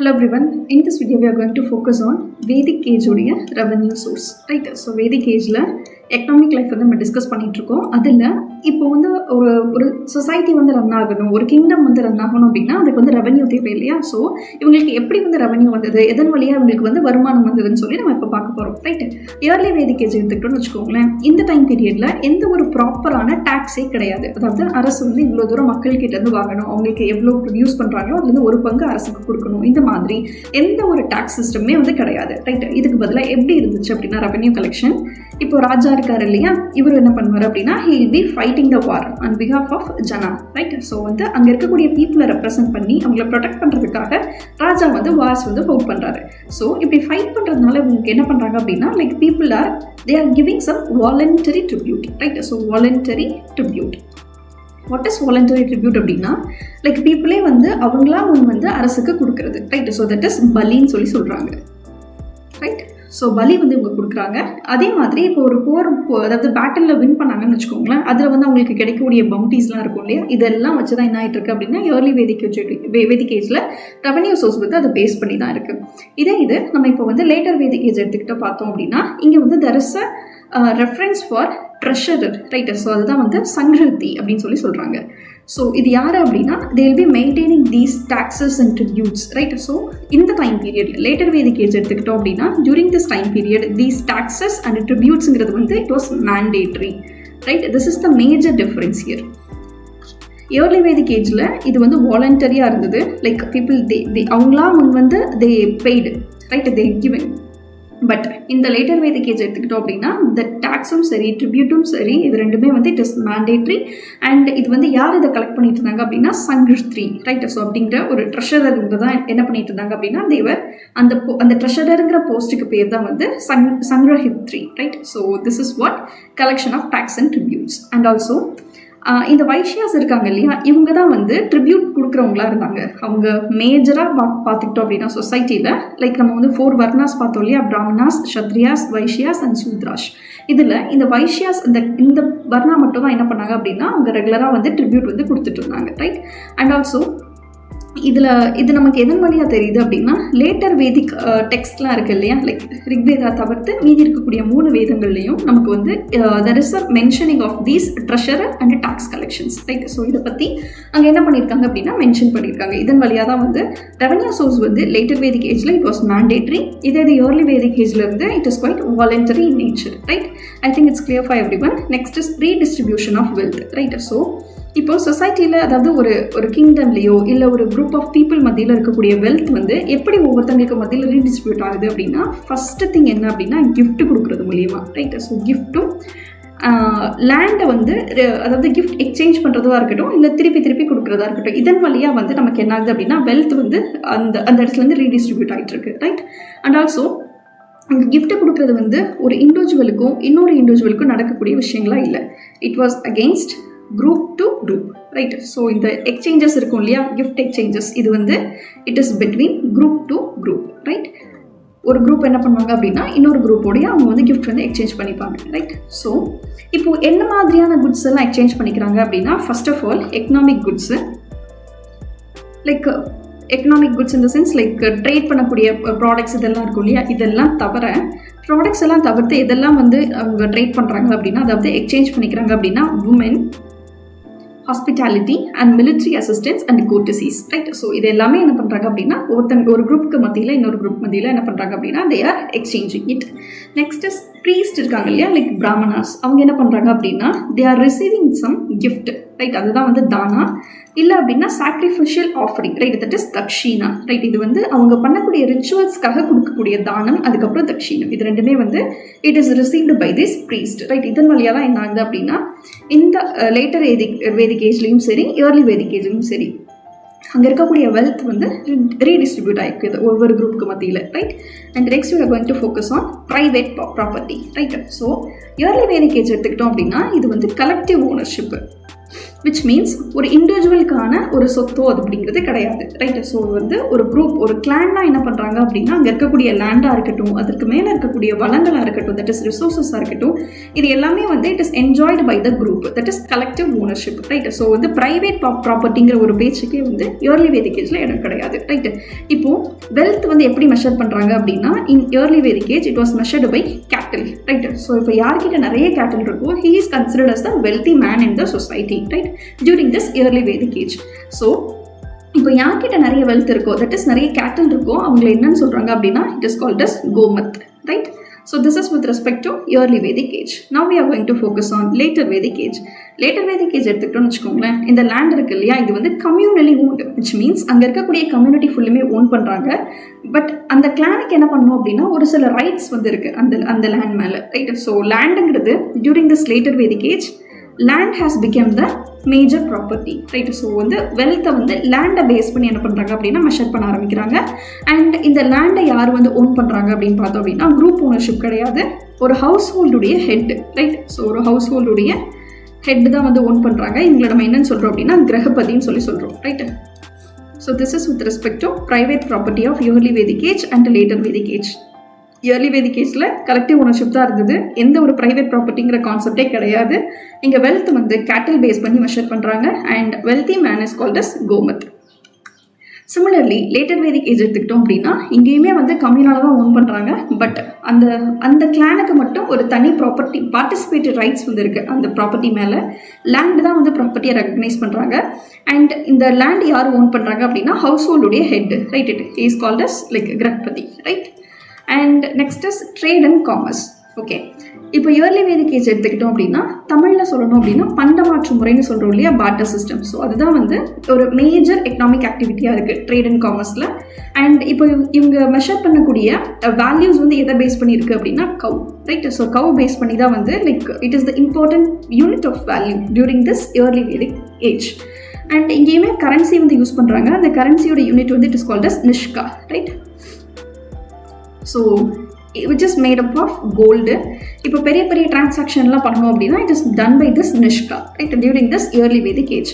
Hello everyone, in this video we are going to focus on Vedic age உடைய revenue source, right? So Vedic ageல economic life வந்து நம்ம discuss பண்ணிட்டு இருக்கோம். அதில் இப்போ வந்து ஒரு சொசைட்டி வந்து ரன் ஆகணும், ஒரு கிங்டம் வந்து ரன் ஆகணும் அப்படின்னா அதுக்கு வந்து ரெவன்யூ தேவை இல்லையா? ஸோ இவங்களுக்கு எப்படி வந்து ரெவன்யூ வந்தது, எதன் வழியாக இவங்களுக்கு வந்து வருமானம் வந்ததுன்னு சொல்லி நம்ம இப்போ பார்க்க போகிறோம், ரைட்டு? இயர்லி வேதிக் ஏஜ் எடுத்துக்கிட்டோம்னு வச்சுக்கோங்களேன். இந்த டைம் பீரியடில் எந்த ஒரு ப்ராப்பரான டேக்ஸே கிடையாது. அதாவது அரசு வந்து இவ்வளோ தூரம் மக்கள் கிட்ட இருந்து வாங்கணும், அவங்களுக்கு எவ்வளோ ப்ரொடியூஸ் பண்ணுறாங்களோ அதுலேருந்து ஒரு பங்கு அரசுக்கு கொடுக்கணும், இந்த மாதிரி எந்த ஒரு டேக்ஸ் சிஸ்டமே வந்து கிடையாது, ரைட்டு? இதுக்கு பதிலாக எப்படி இருந்துச்சு அப்படின்னா ரெவன்யூ கலெக்ஷன். இப்போ ராஜா இருக்காரு இல்லையா, இவர் என்ன பண்ணுவார் அப்படின்னா he will be fighting the war on behalf of ஜனா, ரைட்? ஸோ வந்து அங்கே இருக்கக்கூடிய பீப்புளை ரெப்ரசென்ட் பண்ணி அவங்கள ப்ரொடெக்ட் பண்ணுறதுக்காக ராஜா வந்து வார்ஸ் வந்து ஃபவுட் பண்ணுறாரு. ஸோ இப்படி ஃபைட் பண்ணுறதுனால இவங்களுக்கு என்ன பண்ணுறாங்க அப்படின்னா like people are they are giving some voluntary tribute, right? So voluntary tribute. What is voluntary tribute அப்படின்னா லைக் பீப்புளே வந்து அவங்களா வந்து அரசுக்கு கொடுக்குறது, ரைட்? ஸோ தட் இஸ் பலின்னு சொல்லி சொல்கிறாங்க, ரைட்? ஸோ பலி வந்து இவங்க கொடுக்குறாங்க. அதே மாதிரி இப்போ ஒரு போர், அதாவது பேட்டிலில் வின் பண்ணாங்கன்னு வச்சுக்கோங்களேன், அதில் வந்து அவங்களுக்கு கிடைக்கக்கூடிய பவுண்டீஸ்லாம் இருக்கும் இல்லையா, இதெல்லாம் வச்சு தான் என்ன ஆகிட்டு இருக்கு அப்படின்னா ஏர்லி வேதிக் ஏஜில் ரெவன்யூ சோர்ஸ் வந்து அதை பேஸ் பண்ணி தான் இருக்குது. இது நம்ம இப்போ வந்து லேட்டர் வேதிக் ஏஜ் எடுத்துக்கிட்ட பார்த்தோம் அப்படின்னா இங்கே வந்து there is a reference for treasurer, right? So அதுதான் வந்து சங்கிருதி அப்படின்னு சொல்லி சொல்கிறாங்க. ஸோ இது யார் அப்படின்னா they will be maintaining these taxes and tributes, right? So இந்த time period later Vedic age எடுத்துக்கிட்டோம் அப்படின்னா during this time period these taxes and tributesங்கிறது வந்து it was mandatory, right? This is the major difference here. Early Vedic ஏஜில் இது வந்து வாலண்டரியாக இருந்தது, like people அவங்களா வந்து they paid, right? they given. But இந்த லேட்டர் வேதிக் ஏஜ் எடுத்துக்கிட்டோம் அப்படின்னா இந்த டேக்ஸும் சரி ட்ரிபியூட்டும் சரி இது ரெண்டுமே வந்து இட் இஸ் மேண்டேட்ரி. அண்ட் இது வந்து யார் இதை கலெக்ட் பண்ணிட்டு இருந்தாங்க அப்படின்னா சங்கிருத்ரி, ரைட்? ஸோ அப்படிங்கிற ஒரு ட்ரெஷரர் தான் என்ன பண்ணிட்டு இருந்தாங்க அப்படின்னா தேவர் அந்த ட்ரெஷரருங்கிற போஸ்ட்டுக்கு பேர் தான் வந்து sangrahitri, right? So this is what collection of tax and tributes. And also இந்த வைஷ்யாஸ் இருக்காங்க இல்லையா, இவங்க தான் வந்து ட்ரிபியூட் கொடுக்குறவங்களா இருந்தாங்க. அவங்க மேஜராக பார்த்துக்கிட்டோம் அப்படின்னா சொசைட்டியில் லைக் நம்ம வந்து 4 வர்ணாஸ் பார்த்தோம் இல்லையா, பிராமணாஸ், க்ஷத்ரியாஸ், வைஷ்யாஸ் அண்ட் சூத்ராஷ். இதில் இந்த வைஷ்யாஸ் இந்த வர்ணா மட்டும் தான் என்ன பண்ணாங்க அப்படின்னா அவங்க ரெகுலராக வந்து ட்ரிபியூட் வந்து கொடுத்துட்டு இருந்தாங்க, ரைட்? அண்ட் ஆல்சோ இது நமக்கு எதன் வழியாக தெரியுது அப்படின்னா லேட்டர் வேதிக் டெக்ஸ்ட்லாம் இருக்குது இல்லையா, லைக் ரிக்வேதா தவிர்த்து மீதி இருக்கக்கூடிய 3 வேதங்கள்லையும் நமக்கு வந்து there is a mentioning of these treasurer and tax collections, right? So இதை பற்றி அங்கே என்ன பண்ணியிருக்காங்க அப்படின்னா மென்ஷன் பண்ணியிருக்காங்க. இதன் வழியாக தான் வந்து ரெவன்யூ சோர்ஸ் வந்து லேட்டர் வேதிக் ஏஜில் இட் வாஸ் மேண்டேட்ரி, இதே ஏர்லி வேதிக் ஏஜில் இருந்து it is quite voluntary in nature, right? I think it's clear for everyone. Next is redistribution of wealth, right? So இப்போ சொசைட்டியில் அதாவது ஒரு கிங்டம்லேயோ இல்லை ஒரு குரூப் ஆஃப் பீப்புள் மத்தியில் இருக்கக்கூடிய வெல்த் வந்து எப்படி ஒவ்வொருத்தங்களுக்கு மத்தியில் ரீடிஸ்ட்ரிபியூட் ஆகுது அப்படின்னா ஃபஸ்ட்டு திங் என்ன அப்படின்னா கிஃப்ட் கொடுக்குறது மூலியமா, ரைட்? ஸோ கிஃப்ட்டும் லேண்டை வந்து அதாவது கிஃப்ட் எக்ஸ்சேஞ்ச் பண்ணுறதா இருக்கட்டும் இல்லை திருப்பி கொடுக்குறதா இருக்கட்டும், இதன் வழியாக வந்து நமக்கு என்ன ஆகுது அப்படின்னா வெல்த் வந்து அந்த இடத்துலேருந்து ரீடிஸ்ட்ரிபியூட் ஆகிட்டு இருக்கு, ரைட்? அண்ட் ஆல்சோ அந்த கிஃப்ட்டை கொடுக்குறது வந்து ஒரு இண்டிவிஜுவலுக்கும் இன்னொரு இண்டிவிஜுவலுக்கும் நடக்கக்கூடிய விஷயங்களா இல்லை, it was against group to group, right? So இந்த எக்ஸ்சேஞ்சஸ் இருக்கும் இல்லையா, கிஃப்ட் எக்ஸ்சேஞ்சஸ், இது வந்து it is between group to group, right? ஒரு குரூப் என்ன பண்ணுவாங்க அப்படின்னா இன்னொரு குரூப்போடைய அவங்க வந்து கிஃப்ட் வந்து எக்ஸ்சேஞ்ச் பண்ணிப்பாங்க, ரைட்? ஸோ இப்போ என்ன மாதிரியான குட்ஸ் எல்லாம் எக்ஸ்சேஞ்ச் பண்ணிக்கிறாங்க அப்படின்னா first of all economic goods, like economic goods இந்த சென்ஸ் லைக் ட்ரேட் பண்ணக்கூடிய ப்ராடக்ட்ஸ் இதெல்லாம் இருக்கும் இல்லையா, இதெல்லாம் தவிர ப்ராடக்ட்ஸ் எல்லாம் தவிர்த்து எதெல்லாம் வந்து அவங்க ட்ரேட் பண்ணுறாங்க அப்படின்னா அதாவது எக்ஸ்சேஞ்ச் பண்ணிக்கிறாங்க அப்படின்னா woman, hospitality and military assistance and courtesies, right? So இது எல்லாமே என்ன பண்ணுறாங்க அப்படின்னா ஒரு குரூப்புக்கு மத்தியில் இன்னொரு குரூப் மத்தியில் என்ன பண்ணுறாங்க அப்படின்னா they are exchanging it. Next is priest இருக்காங்க இல்லையா, லைக் பிராமணாஸ், அவங்க என்ன பண்ணுறாங்க அப்படின்னா they are receiving some gift, right? அதுதான் வந்து தானா, இல்லை அப்படின்னா sacrificial offering, right? That is dakshina, right? இது வந்து அவங்க பண்ணக்கூடிய ரிச்சுவல்ஸ்க்காக கொடுக்கக்கூடிய தானம், அதுக்கப்புறம் தக்ஷீனம், இது ரெண்டுமே வந்து it is received by this priest, right? இதன் வழியாக தான் என்ன ஆகுது அப்படின்னா இந்த லேட்டர் வேதிக் ஏஜ்லேயும் சரி ஏர்லி வேதிக் ஏஜ்லையும் சரி அங்கே இருக்கக்கூடிய வெல்த் வந்து ரீடிஸ்ட்ரிபியூட் ஆகிருக்குது ஒவ்வொரு குரூப்புக்கு மத்தியில், right? And next we are going to focus on private property, right? So early Vedic age எடுத்துக்கிட்டோம் அப்படின்னா இது வந்து கலெக்டிவ் ஓனர்ஷிப்பு, விச் மீன்ஸ் ஒரு இண்டிவிஜுவலுக்கான ஒரு சொத்தோ அது அப்படிங்கிறது கிடையாது, ரைட்? ஸோ வந்து ஒரு குரூப், ஒரு கிளான்னா என்ன பண்ணுறாங்க அப்படின்னா, அங்கே இருக்கக்கூடிய லேண்டாக இருக்கட்டும், அதற்கு மேலே இருக்கக்கூடிய வளங்களாக இருக்கட்டும், தட் இஸ் ரிசோர்ஸஸாக இருக்கட்டும், இது எல்லாமே வந்து it is enjoyed by the group, that is collective ownership, right? So வந்து ப்ரைவேட் ப்ராப்பர்ட்டிங்கிற ஒரு பேச்சுக்கே வந்து இயர்லி வேதிக் ஏஜில் இடம் கிடையாது, ரைட்? இப்போது வெல்த் வந்து எப்படி மெஷர் பண்ணுறாங்க அப்படின்னா, in early Vedic age it was measured by cattle, right? So இப்போ யார்கிட்ட நிறைய கேட்டில் இருக்கோ he is considered as the wealthy man in the society, right? During this early Vedic age. So இப்போ யார்கிட்ட நிறைய வெல்த் இருக்கோ, தட் இஸ் நிறைய கேட்டில் இருக்கோ, அவங்களை என்னன்னு சொல்கிறாங்க அப்படின்னா it is called as gomat, right? So this is with respect to early Vedic age. Now we are going to focus on later Vedic age. Later Vedic age எடுத்துக்கிட்டோம்னு வச்சுக்கோங்களேன், இந்த லேண்ட் இருக்கு இல்லையா, இது வந்து கம்யூனலி ஓன்டு, விச் மீன்ஸ் அங்கே இருக்கக்கூடிய community ஃபுல்லுமே own பண்ணுறாங்க. பட் அந்த கிளானுக்கு என்ன பண்ணணும் அப்படின்னா ஒரு சில ரைட்ஸ் வந்து இருக்குது அந்த லேண்ட் மேலே, ரைட்? ஸோ லேண்டுங்கிறது during this later Vedic age land has become the major property, right? So வந்து வெல்த்தை வந்து லேண்டை பேஸ் பண்ணி என்ன பண்ணுறாங்க அப்படின்னா மெஷர் பண்ண ஆரம்பிக்கிறாங்க. அண்ட் இந்த லேண்டை யார் வந்து ஓன் பண்ணுறாங்க அப்படின்னு பார்த்தோம் அப்படின்னா குரூப் ஓனர்ஷிப் கிடையாது, ஒரு ஹவுஸ் ஹோல்டுடைய ஹெட், ரைட்? ஸோ ஒரு ஹவுஸ் ஹோல்டுடைய ஹெட் தான் வந்து ஓன் பண்ணுறாங்க. இவங்களை நம்ம என்னன்னு சொல்கிறோம் அப்படின்னா கிரகபதின்னு சொல்கிறோம், right? So this is with respect to private property of early Vedic age and later Vedic age. Early Vedic ஏஜில் கலெக்டிவ் ஓனர்ஷிப் தான் இருந்தது, எந்த ஒரு ப்ரைவேட் ப்ராப்பர்ட்டிங்கிற கான்செப்டே கிடையாது. இங்கே வெல்த் வந்து கேட்டில் பேஸ் பண்ணி மெஷர் பண்ணுறாங்க and wealthy man is called as gomat. Similarly later Vedic age எடுத்துக்கிட்டோம் அப்படின்னா இங்கேயுமே வந்து கம்யூனலாக தான் ஓன் பண்ணுறாங்க. பட் அந்த கிளானுக்கு மட்டும் ஒரு தனி ப்ராப்பர்ட்டி பார்ட்டிசிபேட்டட் ரைட்ஸ் வந்து இருக்குது. அந்த ப்ராப்பர்ட்டி மேலே லேண்டு தான் வந்து ப்ராப்பர்ட்டியை ரெகக்னைஸ் பண்ணுறாங்க. அண்ட் இந்த லேண்ட் யார் ஓன் பண்ணுறாங்க அப்படின்னா ஹவுஸ் ஹோல்டுடைய head, right? It is called as like grihapati, right? And next is trade and commerce. Okay, இப்போ இயர்லி வேதிக் ஏஜ் எடுத்துக்கிட்டோம் அப்படின்னா தமிழில் சொல்லணும் அப்படின்னா பண்டமாற்று முறைன்னு சொல்கிறோம் இல்லையா, பார்ட்டர் சிஸ்டம். ஸோ அதுதான் வந்து ஒரு மேஜர் எக்கனாமிக் ஆக்டிவிட்டியாக இருக்குது ட்ரேட் அண்ட் காமர்ஸில். அண்ட் இப்போ இவங்க மெஷர் பண்ணக்கூடிய வேல்யூஸ் வந்து எதை பேஸ் பண்ணியிருக்கு அப்படின்னா cow, right? So cow base பண்ணி தான் வந்து like it is the important unit of value during this early Vedic age. And இங்கேயுமே கரன்சி வந்து யூஸ் பண்ணுறாங்க. அந்த கரன்சியோட யூனிட் வந்து it is called as nishka, right? So which is made up of gold. இப்போ பெரிய பெரிய டிரான்சாக்ஷன்லாம் பண்ணணும் அப்படின்னா it is done by this nishka, right? During this early Vedic age.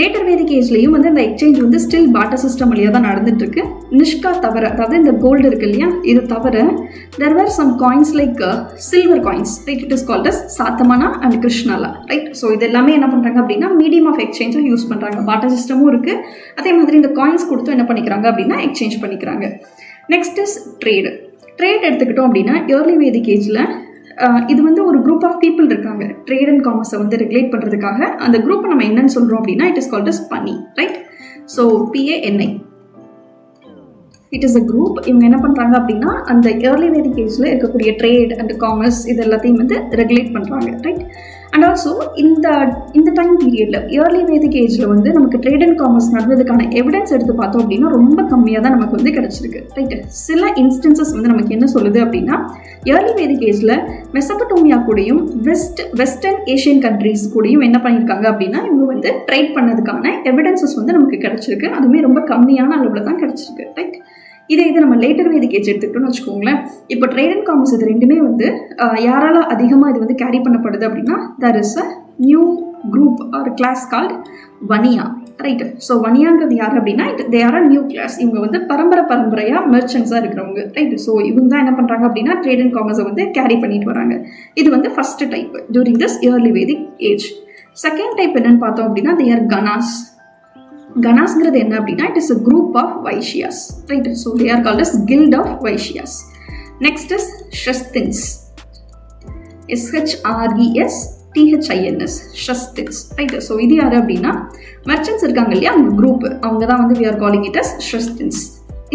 Later Vedic ஏஜ்லேயும் வந்து இந்த எக்ஸ்சேஞ்ச் வந்து ஸ்டில் பார்ட்டர் சிஸ்டம் வழியாக தான் நடந்துட்டு இருக்கு. நிஷ்கா தவிர, அதாவது இந்த கோல்டு இருக்கு இல்லையா, இது தவிர there were some coins like silver coins, right? It is called as satamana and krishnala, right? So இது எல்லாமே என்ன பண்ணுறாங்க அப்படின்னா மீடியம் ஆஃப் எக்ஸ்சேஞ்சாக யூஸ் பண்ணுறாங்க. பார்ட்டர் சிஸ்டமும் இருக்குது, அதே மாதிரி இந்த காயின்ஸ் கொடுத்து என்ன பண்ணிக்கிறாங்க அப்படின்னா எக்ஸ்சேஞ்ச் பண்ணிக்கிறாங்க. Next is trade. ட்ரேட் எடுத்துக்கிட்டோம் அப்படின்னா இயர்லி வேதிக் ஏஜில் இது வந்து ஒரு குரூப் ஆஃப் பீப்புள் இருக்காங்க ட்ரேட் அண்ட் காமர்ஸை வந்து ரெகுலேட் பண்ணுறதுக்காக. அந்த குரூப்பை நம்ம என்னன்னு சொல்கிறோம் அப்படின்னா இட் இஸ் கால்ட் அஸ் பனி, right? So PANI, it is a group. இவங்க என்ன பண்ணுறாங்க அப்படின்னா அந்த இயர்லி வேதிக் ஏஜில் இருக்கக்கூடிய ட்ரேட் அண்ட் காமர்ஸ் இது எல்லாத்தையும் வந்து ரெகுலேட் பண்ணுறாங்க, ரைட்? அண்ட் ஆல்சோ இந்த டைம் பீரியடில் இயர்லி வேதிக் ஏஜில் வந்து நமக்கு ட்ரேட் அண்ட் காமர்ஸ் நடந்ததுக்கான எவிடன்ஸ் எடுத்து பார்த்தோம் அப்படின்னா ரொம்ப கம்மியாக தான் நமக்கு வந்து கிடச்சிருக்கு, ரைட்டு? சில இன்ஸ்டன்சஸ் வந்து நமக்கு என்ன சொல்லுது அப்படின்னா இயர்லி வேதிக் ஏஜில் மெசபடோமியா கூடயும் வெஸ்டர்ன் ஏஷியன் கண்ட்ரீஸ் கூடயும் என்ன பண்ணியிருக்காங்க அப்படின்னா இவங்க வந்து ட்ரேட் பண்ணதுக்கான எவிடன்சஸ் வந்து நமக்கு கிடச்சிருக்கு. அதுவுமே ரொம்ப கம்மியான அளவில் தான் கிடச்சிருக்கு, ரைட்? இதை நம்ம லேட்டர் வேதிக் ஏஜ் எடுத்துக்கிட்டோம்னு வச்சுக்கோங்களேன். இப்போ ட்ரேட் அண்ட் காமர்ஸ் இது ரெண்டுமே வந்து யாரால அதிகமாக இது வந்து கேரி பண்ணப்படுது அப்படின்னா there is a new group or class called vaniya, right? So வனியாங்கிறது யார் அப்படின்னா they are a new class. இவங்க வந்து பரம்பரையாக மெர்ச்சன்ஸாக இருக்கிறவங்க, ரைட்? ஸோ இவங்க தான் என்ன பண்ணுறாங்க அப்படின்னா ட்ரேட் அண்ட் காமர்ஸை வந்து கேரி பண்ணிட்டு வராங்க. இது வந்து first type during this early Vedic age. Second type என்னன்னு பார்த்தோம் அப்படின்னா they are கனாஸ். கனாஸ்ங்கிறது என்ன அப்படின்னா it is a group of Vaishyas, right? So they are called as guild of Vaishyas. Next is shresthins, SHRESTHINS, shresthins, right? So இது யார் அப்படின்னா மெர்ச்சன்ட்ஸ் இருக்காங்க இல்லையா, அவங்க குரூப், அவங்க தான் வந்து we are calling it as ஷஸ்தின்ஸ்.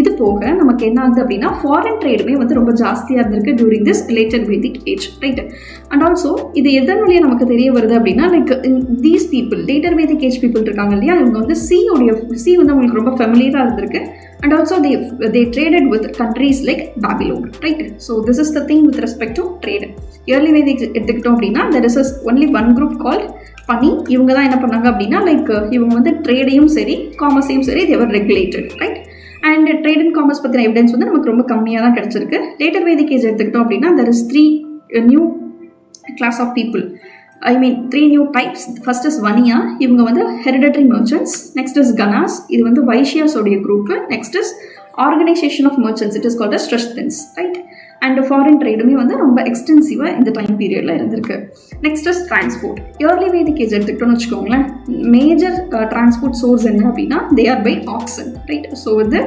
இது போக நமக்கு என்ன ஆகுது அப்படின்னா ஃபாரின் ட்ரேடுமே வந்து ரொம்ப ஜாஸ்தியாக இருந்திருக்கு during this later Vedic age, right? And also இது எதன் வழியாக நமக்கு தெரிய வருது அப்படின்னா like these people later Vedic age people இருக்காங்க இல்லையா, இவங்க வந்து சி வந்து அவங்களுக்கு ரொம்ப ஃபெமிலியராக இருந்திருக்கு. And also they traded with countries like Babylon, right? So this is the thing with respect to trade. Early Vedic எடுத்துக்கிட்டோம் அப்படின்னா there is only one group called பனி. இவங்க தான் என்ன பண்ணாங்க அப்படின்னா லைக் இவங்க வந்து ட்ரேடையும் சரி காமர்ஸையும் சரி they were regulated, right? And trade and commerce பற்றின எவிடன்ஸ் வந்து நமக்கு ரொம்ப கம்மியாக தான் கிடச்சிருக்கு. லேட்டர் வேதிக் ஏஜ் எடுத்துக்கிட்டோம் அப்படின்னா there is 3 new class of people. I mean 3 new types. First is vaniya, இவங்க வந்து hereditary merchants. Next is ganas, இது வந்து வைஷ்யாஸோடைய group. Next is organization of merchants, it is called as trusts, right. And foreign ட்ரேடுமே வந்து ரொம்ப எக்ஸ்டென்சிவாக இந்த டைம் பீரியடில் இருந்திருக்கு. Next is transport. Early Vedic age எடுத்துக்கிட்டோம்னு வச்சுக்கோங்களேன், மேஜர் டிரான்ஸ்போர்ட் சோர்ஸ் என்ன அப்படின்னா they are by oxen, right. So வந்து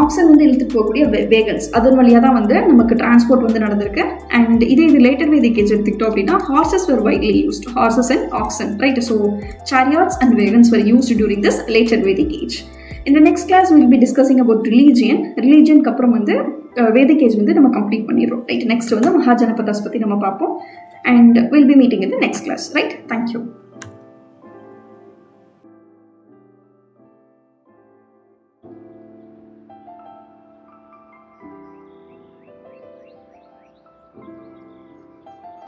ஆக்சன் வந்து இழுத்துட்டு போகக்கூடிய வேகன்ஸ், அதன் வழியாக தான் வந்து நமக்கு டிரான்ஸ்போர்ட் வந்து நடந்திருக்கு. அண்ட் இது லேட்டர் வேதிக் ஏஜ் எடுத்துக்கிட்டோம் அப்படின்னா horses were widely used, horses and oxen, right. So chariots and wagons were used during this later Vedic age. In the next class we will be discussing about religion க்கு அப்புறம் வந்து வேதிக் age வந்து நம்ம complete பண்ணிடுறோம், right. Next வந்து மகாஜனபதாஸ் பற்றி நம்ம பார்ப்போம். And will be meeting in the next class, right. Thank you.